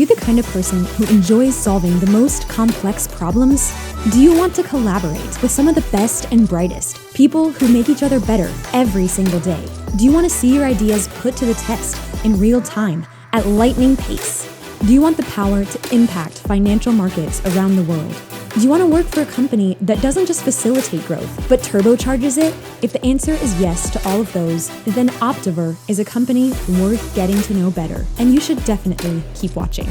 you the kind of person who enjoys solving the most complex problems? Do you want to collaborate with some of the best and brightest, people who make each other better every single day? Do you want to see your ideas put to the test in real time at lightning pace? Do you want the power to impact financial markets around the world? Do you want to work for a company that doesn't just facilitate growth, but turbocharges it? If the answer is yes to all of those, then Optiver is a company worth getting to know better, and you should definitely keep watching.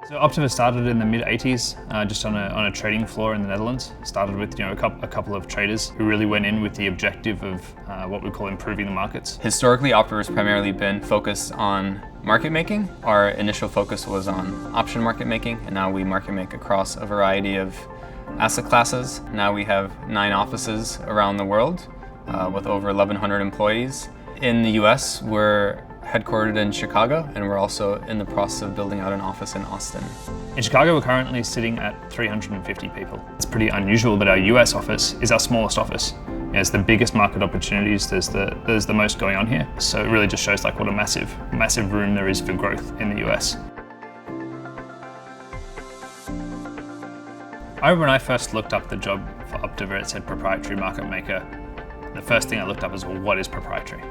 So Optiver started in the mid-80s, just on a trading floor in the Netherlands. Started with a couple of traders who really went in with the objective of what we call improving the markets. Historically, Optiver has primarily been focused on market making. Our initial focus was on option market making, and now we market make across a variety of asset classes. Now we have 9 offices around the world with over 1,100 employees. In the US, we're headquartered in Chicago, and we're also in the process of building out an office in Austin. In Chicago, we're currently sitting at 350 people. It's pretty unusual, but our US office is our smallest office. It's the biggest market opportunities, there's the most going on here. So it really just shows what a massive room there is for growth in the US. I remember when I first looked up the job for Optiver, it said proprietary market maker. The first thing I looked up was, well, what is proprietary?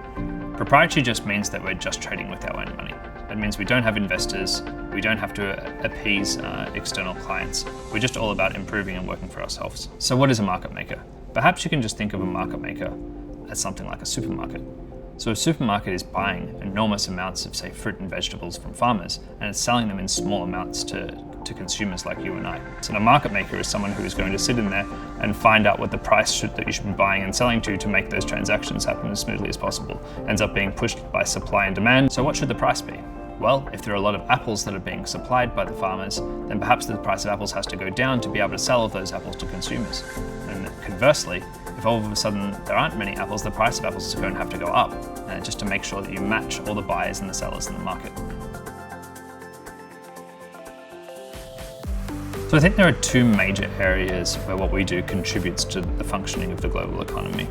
Proprietary just means that we're just trading with our own money. That means we don't have investors, we don't have to appease external clients. We're just all about improving and working for ourselves. So what is a market maker? Perhaps you can just think of a market maker as something like a supermarket. So a supermarket is buying enormous amounts of, say, fruit and vegetables from farmers, and it's selling them in small amounts to consumers like you and I. So a market maker is someone who is going to sit in there and find out what the price that you should be buying and selling to make those transactions happen as smoothly as possible. Ends up being pushed by supply and demand. So what should the price be? Well, if there are a lot of apples that are being supplied by the farmers, then perhaps the price of apples has to go down to be able to sell those apples to consumers. And conversely, if all of a sudden there aren't many apples, the price of apples is going to have to go up, just to make sure that you match all the buyers and the sellers in the market. So I think there are 2 major areas where what we do contributes to the functioning of the global economy.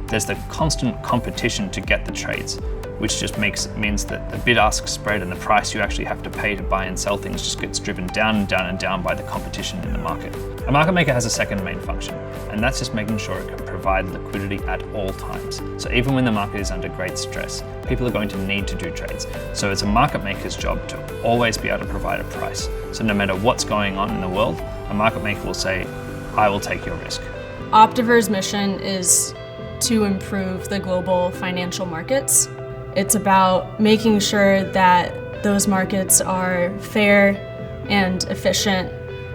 There's the constant competition to get the trades, which just means that the bid-ask spread and the price you actually have to pay to buy and sell things just gets driven down and down and down by the competition in the market. A market maker has a second main function, and that's just making sure it can provide liquidity at all times. So even when the market is under great stress, people are going to need to do trades. So it's a market maker's job to always be able to provide a price. So no matter what's going on in the world, a market maker will say, I will take your risk. Optiver's mission is to improve the global financial markets. It's about making sure that those markets are fair and efficient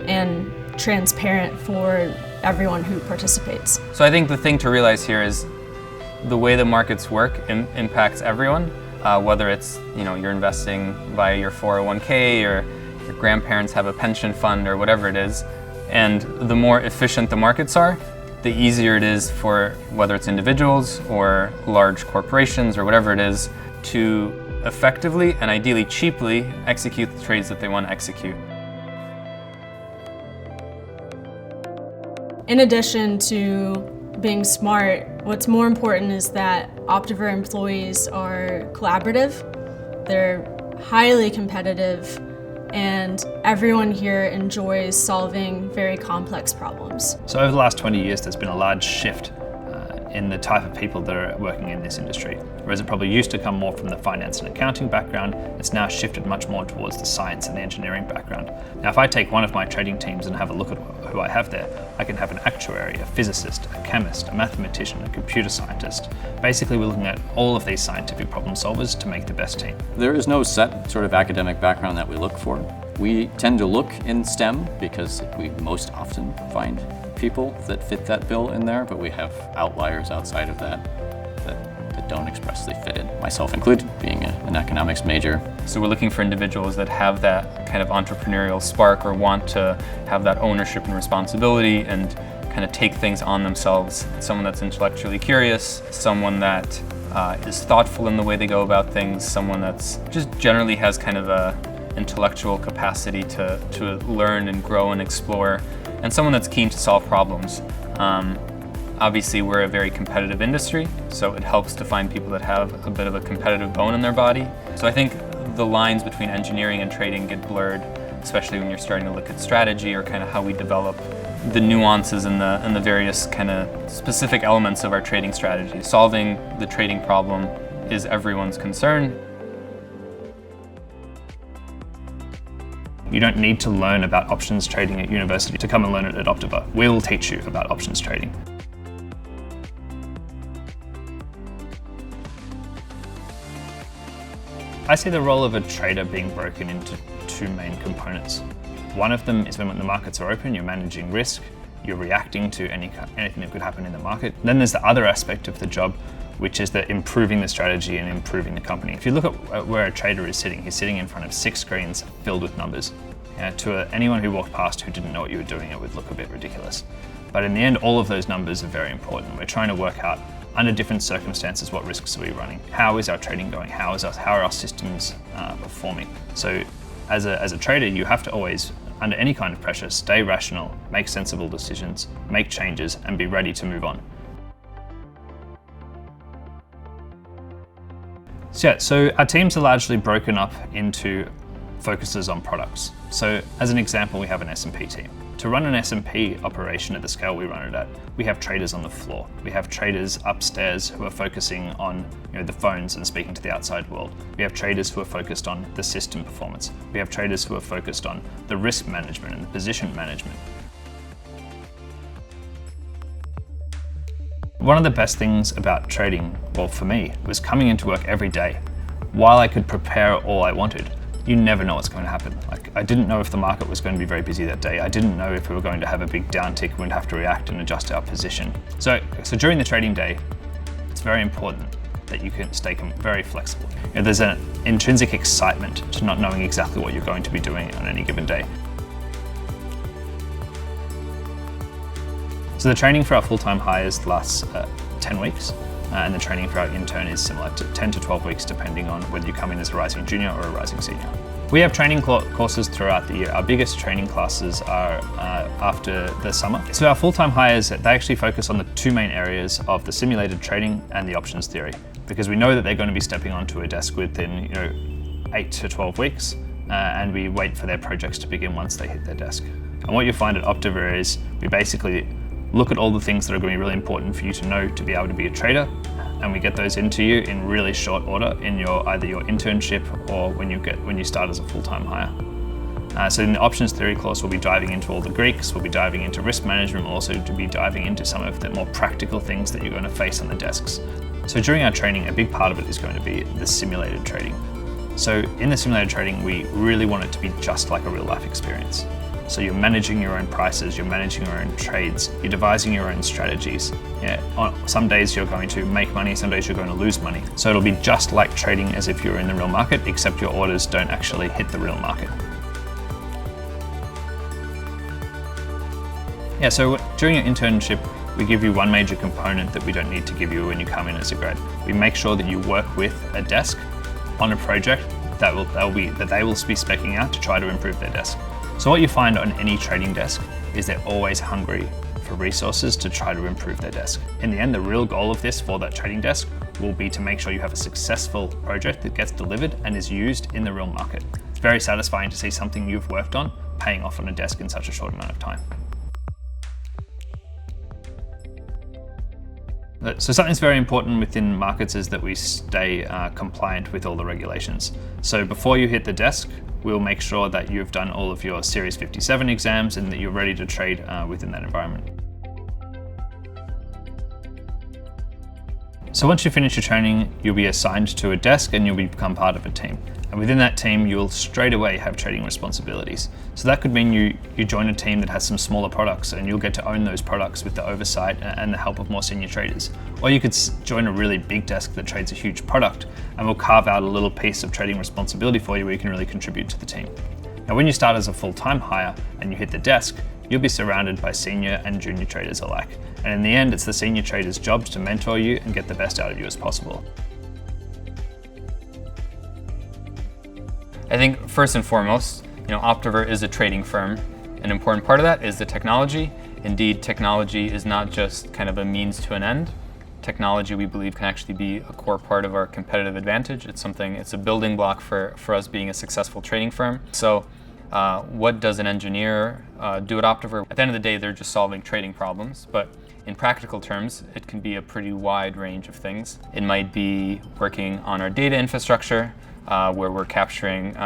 and transparent for everyone who participates. So I think the thing to realize here is the way the markets work impacts everyone, whether it's you're investing via your 401k or your grandparents have a pension fund or whatever it is. And the more efficient the markets are, the easier it is for whether it's individuals or large corporations or whatever it is to effectively and ideally cheaply execute the trades that they want to execute. In addition to being smart, what's more important is that Optiver employees are collaborative, they're highly competitive, and everyone here enjoys solving very complex problems. So over the last 20 years, there's been a large shift in the type of people that are working in this industry. Whereas it probably used to come more from the finance and accounting background, it's now shifted much more towards the science and the engineering background. Now, if I take one of my trading teams and have a look at who I have there, I can have an actuary, a physicist, a chemist, a mathematician, a computer scientist. Basically, we're looking at all of these scientific problem solvers to make the best team. There is no set sort of academic background that we look for. We tend to look in STEM because we most often find people that fit that bill in there, but we have outliers outside of that don't expressly fit in, myself included, being an economics major. So we're looking for individuals that have that kind of entrepreneurial spark or want to have that ownership and responsibility and kind of take things on themselves. Someone that's intellectually curious, someone that is thoughtful in the way they go about things, someone that's just generally has kind of a intellectual capacity to learn and grow and explore, and someone that's keen to solve problems. Obviously, we're a very competitive industry, so it helps to find people that have a bit of a competitive bone in their body. So I think the lines between engineering and trading get blurred, especially when you're starting to look at strategy or kind of how we develop the nuances and the various kind of specific elements of our trading strategy. Solving the trading problem is everyone's concern. You don't need to learn about options trading at university to come and learn it at Optiver. We'll teach you about options trading. I see the role of a trader being broken into two main components. One of them is when the markets are open, you're managing risk, you're reacting to anything that could happen in the market. Then there's the other aspect of the job, which is the improving the strategy and improving the company. If you look at where a trader is sitting, he's sitting in front of 6 screens filled with numbers. To anyone who walked past who didn't know what you were doing, it would look a bit ridiculous. But in the end, all of those numbers are very important. We're trying to work out under different circumstances, what risks are we running? How is our trading going? How are our systems performing? So as a trader, you have to always, under any kind of pressure, stay rational, make sensible decisions, make changes, and be ready to move on. So our teams are largely broken up into focuses on products. So as an example, we have an S&P team. To run an S&P operation at the scale we run it at, we have traders on the floor. We have traders upstairs who are focusing on the phones and speaking to the outside world. We have traders who are focused on the system performance. We have traders who are focused on the risk management and the position management. One of the best things about trading, well, for me, was coming into work every day. While I could prepare all I wanted, you never know what's going to happen. I didn't know if the market was going to be very busy that day. I didn't know if we were going to have a big downtick and we'd have to react and adjust our position. So during the trading day, it's very important that you can stay very flexible. There's an intrinsic excitement to not knowing exactly what you're going to be doing on any given day. So the training for our full-time hires lasts 10 weeks. And the training for our intern is similar to 10 to 12 weeks, depending on whether you come in as a rising junior or a rising senior. We have training courses throughout the year. Our biggest training classes are after the summer. So our full-time hires, they actually focus on the two main areas of the simulated trading and the options theory, because we know that they're going to be stepping onto a desk within 8 to 12 weeks, and we wait for their projects to begin once they hit their desk. And what you find at Optiver is we basically look at all the things that are going to be really important for you to know to be able to be a trader, and we get those into you in really short order in either your internship or when you start as a full-time hire. So in the options theory course, we'll be diving into all the Greeks, we'll be diving into risk management, we'll also be diving into some of the more practical things that you're going to face on the desks. So during our training, a big part of it is going to be the simulated trading. So in the simulated trading, we really want it to be just like a real life experience. So you're managing your own prices, you're managing your own trades, you're devising your own strategies. Some days you're going to make money, some days you're going to lose money. So it'll be just like trading as if you're in the real market, except your orders don't actually hit the real market. So during your internship, we give you one major component that we don't need to give you when you come in as a grad. We make sure that you work with a desk on a project that they will be speccing out to try to improve their desk. So what you find on any trading desk is they're always hungry for resources to try to improve their desk. In the end, the real goal of this for that trading desk will be to make sure you have a successful project that gets delivered and is used in the real market. It's very satisfying to see something you've worked on paying off on a desk in such a short amount of time. So something's very important within markets is that we stay compliant with all the regulations. So before you hit the desk, we'll make sure that you've done all of your Series 57 exams and that you're ready to trade within that environment. So once you finish your training, you'll be assigned to a desk and you'll become part of a team. And within that team, you'll straight away have trading responsibilities. So that could mean you join a team that has some smaller products and you'll get to own those products with the oversight and the help of more senior traders. Or you could join a really big desk that trades a huge product and we'll carve out a little piece of trading responsibility for you where you can really contribute to the team. Now, when you start as a full-time hire and you hit the desk, you'll be surrounded by senior and junior traders alike. And in the end, it's the senior traders' job to mentor you and get the best out of you as possible. I think first and foremost, Optiver is a trading firm. An important part of that is the technology Indeed, technology is not just kind of a means to an end. Technology, we believe, can actually be a core part of our competitive advantage. It's a building block for us being a successful trading firm. So what does an engineer do at Optiver? At the end of the day, they're just solving trading problems, but in practical terms, it can be a pretty wide range of things. It might be working on our data infrastructure, where we're capturing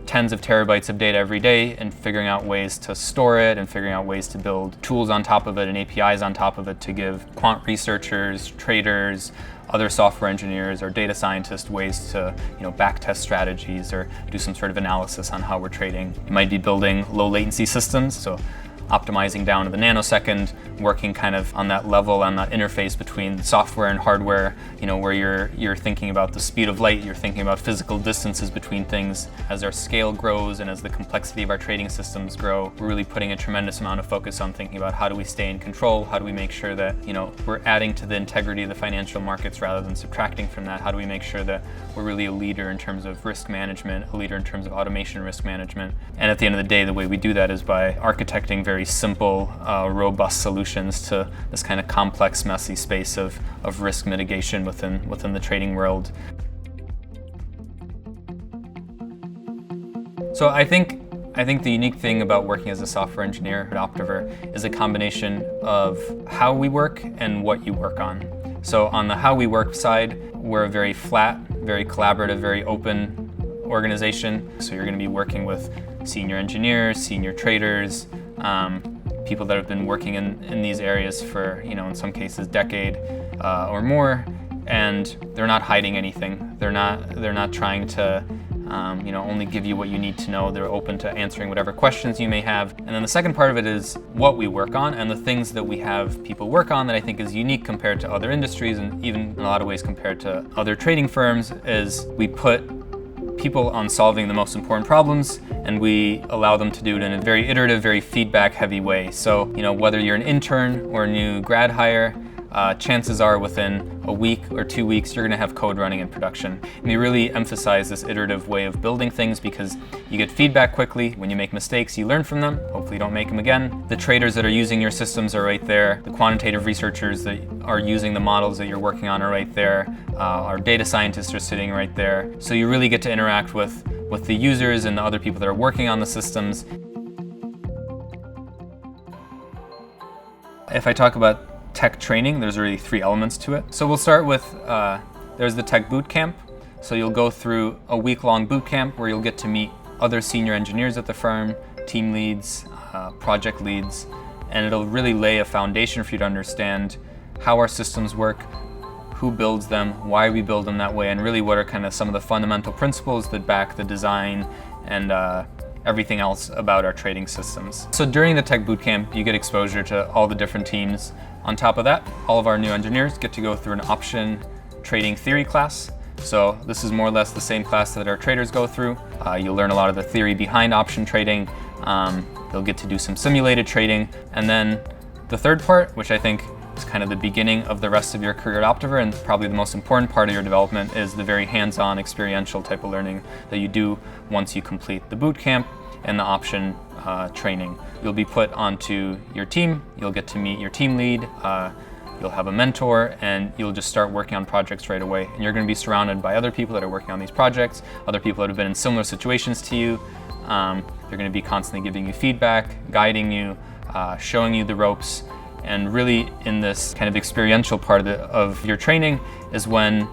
tens of terabytes of data every day and figuring out ways to store it and figuring out ways to build tools on top of it and APIs on top of it to give quant researchers, traders, other software engineers or data scientists ways to backtest strategies or do some sort of analysis on how we're trading. You might be building low latency systems, so optimizing down to the nanosecond, working kind of on that level, on that interface between software and hardware, where you're thinking about the speed of light, you're thinking about physical distances between things. As our scale grows and as the complexity of our trading systems grow, we're really putting a tremendous amount of focus on thinking about how do we stay in control, how do we make sure that we're adding to the integrity of the financial markets rather than subtracting from that, how do we make sure that we're really a leader in terms of risk management, a leader in terms of automation risk management. And at the end of the day, the way we do that is by architecting very simple, robust solutions to this kind of complex, messy space of risk mitigation within the trading world. So I think the unique thing about working as a software engineer at Optiver is a combination of how we work and what you work on. So on the how we work side, we're a very flat, very collaborative, very open organization. So you're going to be working with senior engineers, senior traders, people that have been working in these areas for, in some cases, decade or more, and they're not hiding anything. They're not trying to only give you what you need to know. They're open to answering whatever questions you may have. And then the second part of it is what we work on and the things that we have people work on that I think is unique compared to other industries and even in a lot of ways compared to other trading firms is we put people on solving the most important problems, and we allow them to do it in a very iterative, very feedback-heavy way. So, whether you're an intern or a new grad hire, chances are within a week or 2 weeks, you're gonna have code running in production. And we really emphasize this iterative way of building things because you get feedback quickly. When you make mistakes, you learn from them. Hopefully you don't make them again. The traders that are using your systems are right there. The quantitative researchers that are using the models that you're working on are right there. Our data scientists are sitting right there. So you really get to interact with the users and the other people that are working on the systems. If I talk about tech training, there's really 3 elements to it. So we'll start with, there's the tech boot camp. So you'll go through a week-long boot camp where you'll get to meet other senior engineers at the firm, team leads, project leads, and it'll really lay a foundation for you to understand how our systems work, who builds them, why we build them that way, and really what are kind of some of the fundamental principles that back the design and everything else about our trading systems. So during the tech bootcamp, you get exposure to all the different teams. On top of that, all of our new engineers get to go through an option trading theory class. So this is more or less the same class that our traders go through. You'll learn a lot of the theory behind option trading. You'll get to do some simulated trading. And then the third part, which I think is kind of the beginning of the rest of your career at Optiver and probably the most important part of your development is the very hands-on experiential type of learning that you do once you complete the boot camp and the option training. You'll be put onto your team, you'll get to meet your team lead, you'll have a mentor, and you'll just start working on projects right away. And you're going to be surrounded by other people that are working on these projects, other people that have been in similar situations to you. They're going to be constantly giving you feedback, guiding you, showing you the ropes. And really in this kind of experiential part of your training is when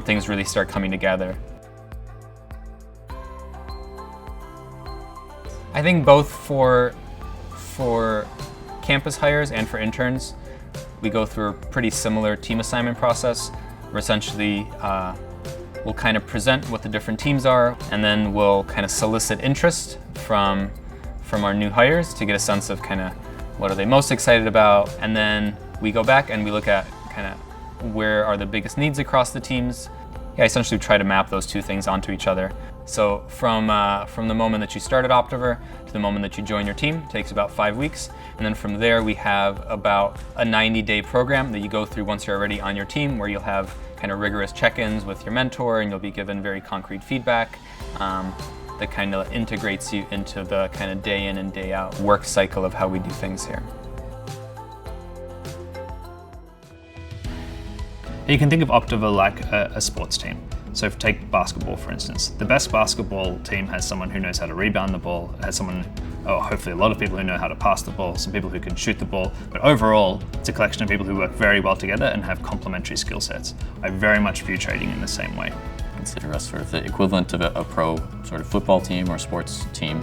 things really start coming together. I think both for campus hires and for interns, we go through a pretty similar team assignment process. Where essentially we'll kind of present what the different teams are, and then we'll kind of solicit interest from our new hires to get a sense of kind of what are they most excited about, and then we go back and we look at kind of where are the biggest needs across the teams. Yeah, essentially try to map those two things onto each other. So from the moment that you start at Optiver to the moment that you join your team takes about 5 weeks, and then from there we have about a 90-day program that you go through once you're already on your team, where you'll have kind of rigorous check-ins with your mentor, and you'll be given very concrete feedback that kind of integrates you into the kind of day in and day out work cycle of how we do things here. You can think of Optiver like a sports team. So if take basketball, for instance. The best basketball team has someone who knows how to rebound the ball, has someone, or hopefully a lot of people who know how to pass the ball, some people who can shoot the ball, but overall, it's a collection of people who work very well together and have complementary skill sets. I very much view trading in the same way. Consider us sort of the equivalent of a pro sort of football team or sports team.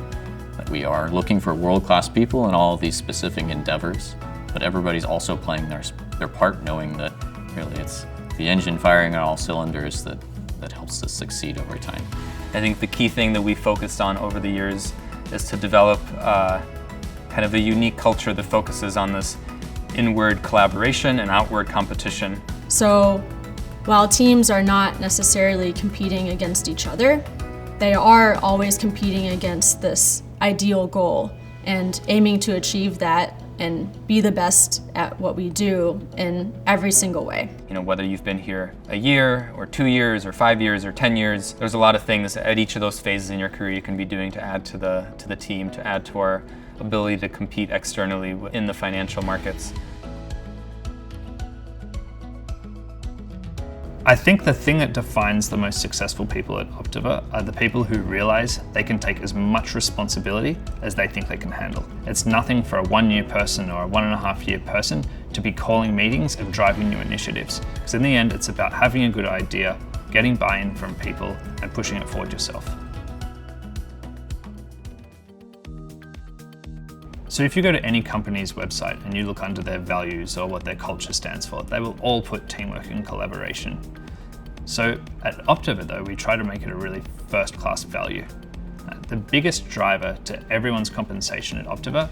That we are looking for world-class people in all of these specific endeavors, but everybody's also playing their part, knowing that really it's the engine firing on all cylinders that helps us succeed over time. I think the key thing that we focused on over the years is to develop kind of a unique culture that focuses on this inward collaboration and outward competition. So while teams are not necessarily competing against each other, they are always competing against this ideal goal and aiming to achieve that and be the best at what we do in every single way. You know, whether you've been here a year or 2 years or 5 years or 10 years, there's a lot of things at each of those phases in your career you can be doing to add to the team, to add to our ability to compete externally in the financial markets. I think the thing that defines the most successful people at Optiver are the people who realize they can take as much responsibility as they think they can handle. It's nothing for a 1-year person or a 1.5-year person to be calling meetings and driving new initiatives. Because in the end, it's about having a good idea, getting buy-in from people, and pushing it forward yourself. So if you go to any company's website and you look under their values or what their culture stands for, they will all put teamwork and collaboration. So at Optiver though, we try to make it a really first-class value. The biggest driver to everyone's compensation at Optiver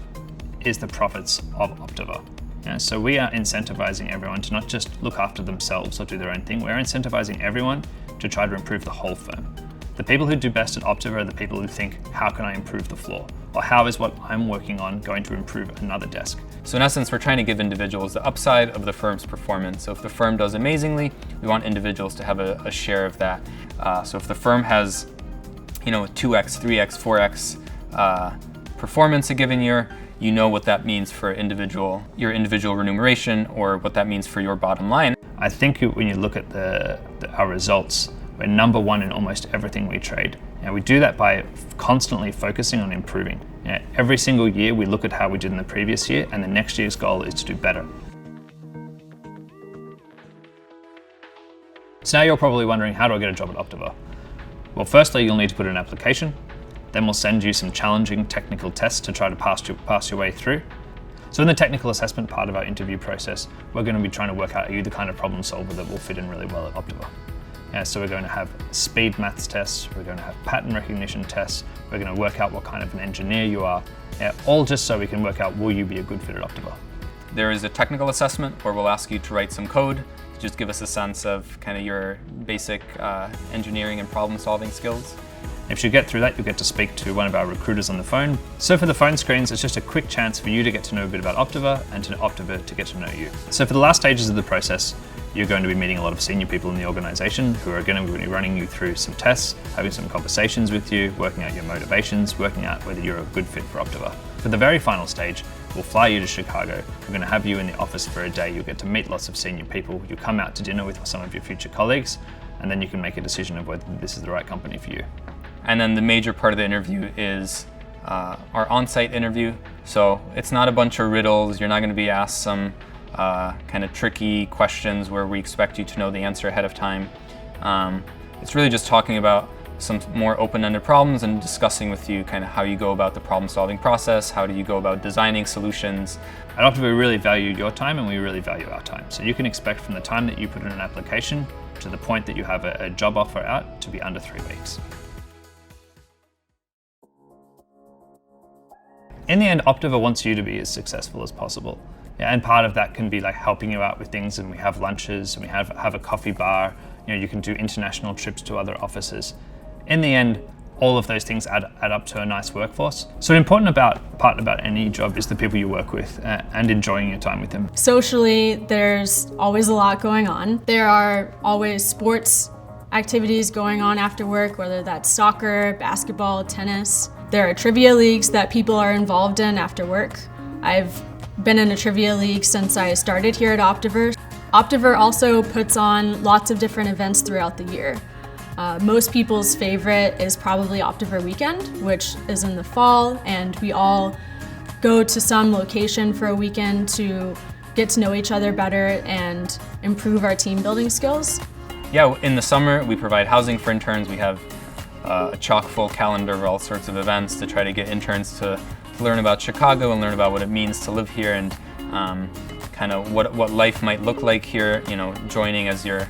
is the profits of Optiver. So we are incentivizing everyone to not just look after themselves or do their own thing, we're incentivizing everyone to try to improve the whole firm. The people who do best at Optiver are the people who think, how can I improve the floor? Or how is what I'm working on going to improve another desk? So in essence, we're trying to give individuals the upside of the firm's performance. So if the firm does amazingly, we want individuals to have a share of that. So if the firm has, you know, 2x, 3x, 4x performance a given year, you know what that means for your individual remuneration or what that means for your bottom line. I think when you look at our results, we're number one in almost everything we trade. And we do that by constantly focusing on improving. Every single year we look at how we did in the previous year, and the next year's goal is to do better. So now you're probably wondering, how do I get a job at Optiver? Well, firstly, you'll need to put in an application. Then we'll send you some challenging technical tests to try to pass your way through. So in the technical assessment part of our interview process, we're going to be trying to work out, are you the kind of problem solver that will fit in really well at Optiver? So we're going to have speed maths tests, we're going to have pattern recognition tests, we're going to work out what kind of an engineer you are, all just so we can work out, will you be a good fit at Optiver? There is a technical assessment where we'll ask you to write some code to just give us a sense of kind of your basic engineering and problem solving skills. If you get through that, you'll get to speak to one of our recruiters on the phone. So for the phone screens, it's just a quick chance for you to get to know a bit about Optiver and to Optiver to get to know you. So for the last stages of the process, you're going to be meeting a lot of senior people in the organization who are going to be running you through some tests, having some conversations with you, working out your motivations, working out whether you're a good fit for Optiver. For the very final stage, we'll fly you to Chicago. We're going to have you in the office for a day. You'll get to meet lots of senior people. You'll come out to dinner with some of your future colleagues, and then you can make a decision of whether this is the right company for you. And then the major part of the interview is our on-site interview. So it's not a bunch of riddles. You're not going to be asked some kind of tricky questions where we expect you to know the answer ahead of time. It's really just talking about some more open-ended problems and discussing with you kind of how you go about the problem-solving process, how do you go about designing solutions. At Optiver, we really value your time and we really value our time. So you can expect from the time that you put in an application to the point that you have a job offer out to be under 3 weeks. In the end, Optiver wants you to be as successful as possible. And part of that can be like helping you out with things, and we have lunches and we have a coffee bar. You can do international trips to other offices. In the end, all of those things add up to a nice workforce. So an important part about any job is the people you work with and enjoying your time with them. Socially, there's always a lot going on. There are always sports activities going on after work, whether that's soccer, basketball, tennis. There are trivia leagues that people are involved in after work. I've been in a trivia league since I started here at Optiver. Optiver also puts on lots of different events throughout the year. Most people's favorite is probably Optiver Weekend, which is in the fall, and we all go to some location for a weekend to get to know each other better and improve our team building skills. Yeah, in the summer we provide housing for interns. We have a chock-full calendar of all sorts of events to try to get interns to learn about Chicago and learn about what it means to live here and kind of what life might look like here, joining as your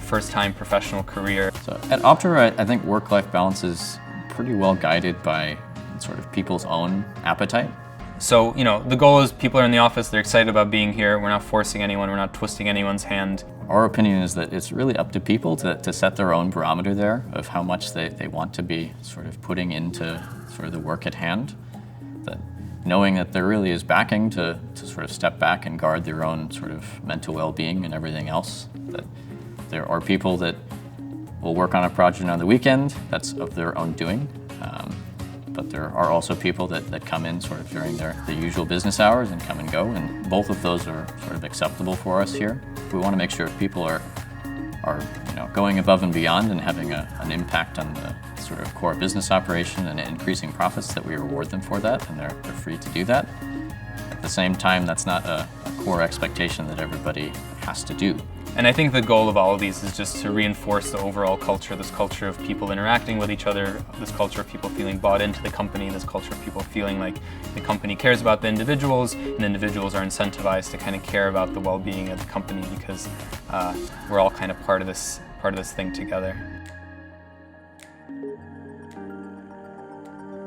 first-time professional career. So at Optiver, I think work-life balance is pretty well guided by sort of people's own appetite. So, the goal is people are in the office, they're excited about being here, we're not forcing anyone, we're not twisting anyone's hand. Our opinion is that it's really up to people to set their own barometer there of how much they want to be sort of putting into sort of the work at hand. That knowing that there really is backing to sort of step back and guard their own sort of mental well-being and everything else. That there are people that will work on a project on the weekend that's of their own doing. But there are also people that come in sort of during the usual business hours and come and go, and both of those are sort of acceptable for us here. We want to make sure people are going above and beyond and having an impact on the sort of core business operation and increasing profits, that we reward them for that, and they're free to do that. At the same time, that's not a core expectation that everybody has to do. And I think the goal of all of these is just to reinforce the overall culture, this culture of people interacting with each other, this culture of people feeling bought into the company, this culture of people feeling like the company cares about the individuals, and the individuals are incentivized to kind of care about the well-being of the company, because we're all kind of part of this thing together.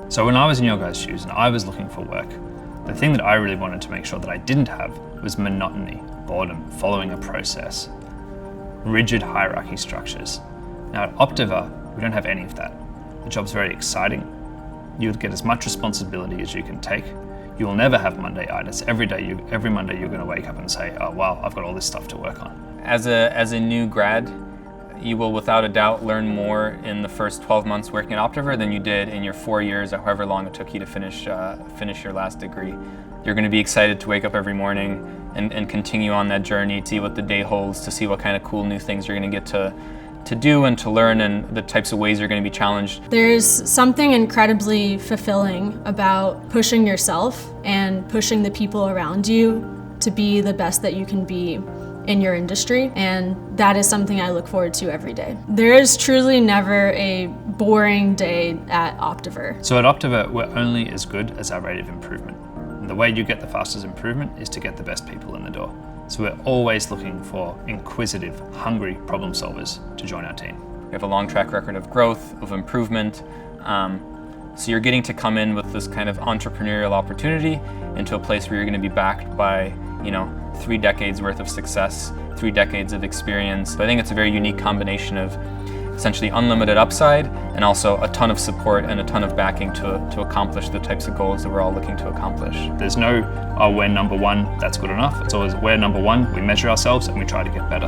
So when I was in your guys' shoes and I was looking for work, the thing that I really wanted to make sure that I didn't have was monotony, boredom, following a process, rigid hierarchy structures. Now at Optiver, we don't have any of that. The job's very exciting. You'll get as much responsibility as you can take. You will never have Monday-itis. Every Monday you're going to wake up and say, oh wow, I've got all this stuff to work on. As a new grad, you will without a doubt learn more in the first 12 months working at Optiver than you did in your 4 years or however long it took you to finish your last degree. You're going to be excited to wake up every morning and continue on that journey, to see what the day holds, to see what kind of cool new things you're going to get to do and to learn, and the types of ways you're going to be challenged. There's something incredibly fulfilling about pushing yourself and pushing the people around you to be the best that you can be in your industry, and that is something I look forward to every day. There is truly never a boring day at Optiver. So at Optiver, we're only as good as our rate of improvement. And the way you get the fastest improvement is to get the best people in the door. So we're always looking for inquisitive, hungry problem solvers to join our team. We have a long track record of growth, of improvement. So you're getting to come in with this kind of entrepreneurial opportunity into a place where you're going to be backed by, 3 decades worth of success, 3 decades of experience. So I think it's a very unique combination of essentially unlimited upside and also a ton of support and a ton of backing to accomplish the types of goals that we're all looking to accomplish. There's no, oh, we're number one, that's good enough. It's always, we're number one, we measure ourselves and we try to get better.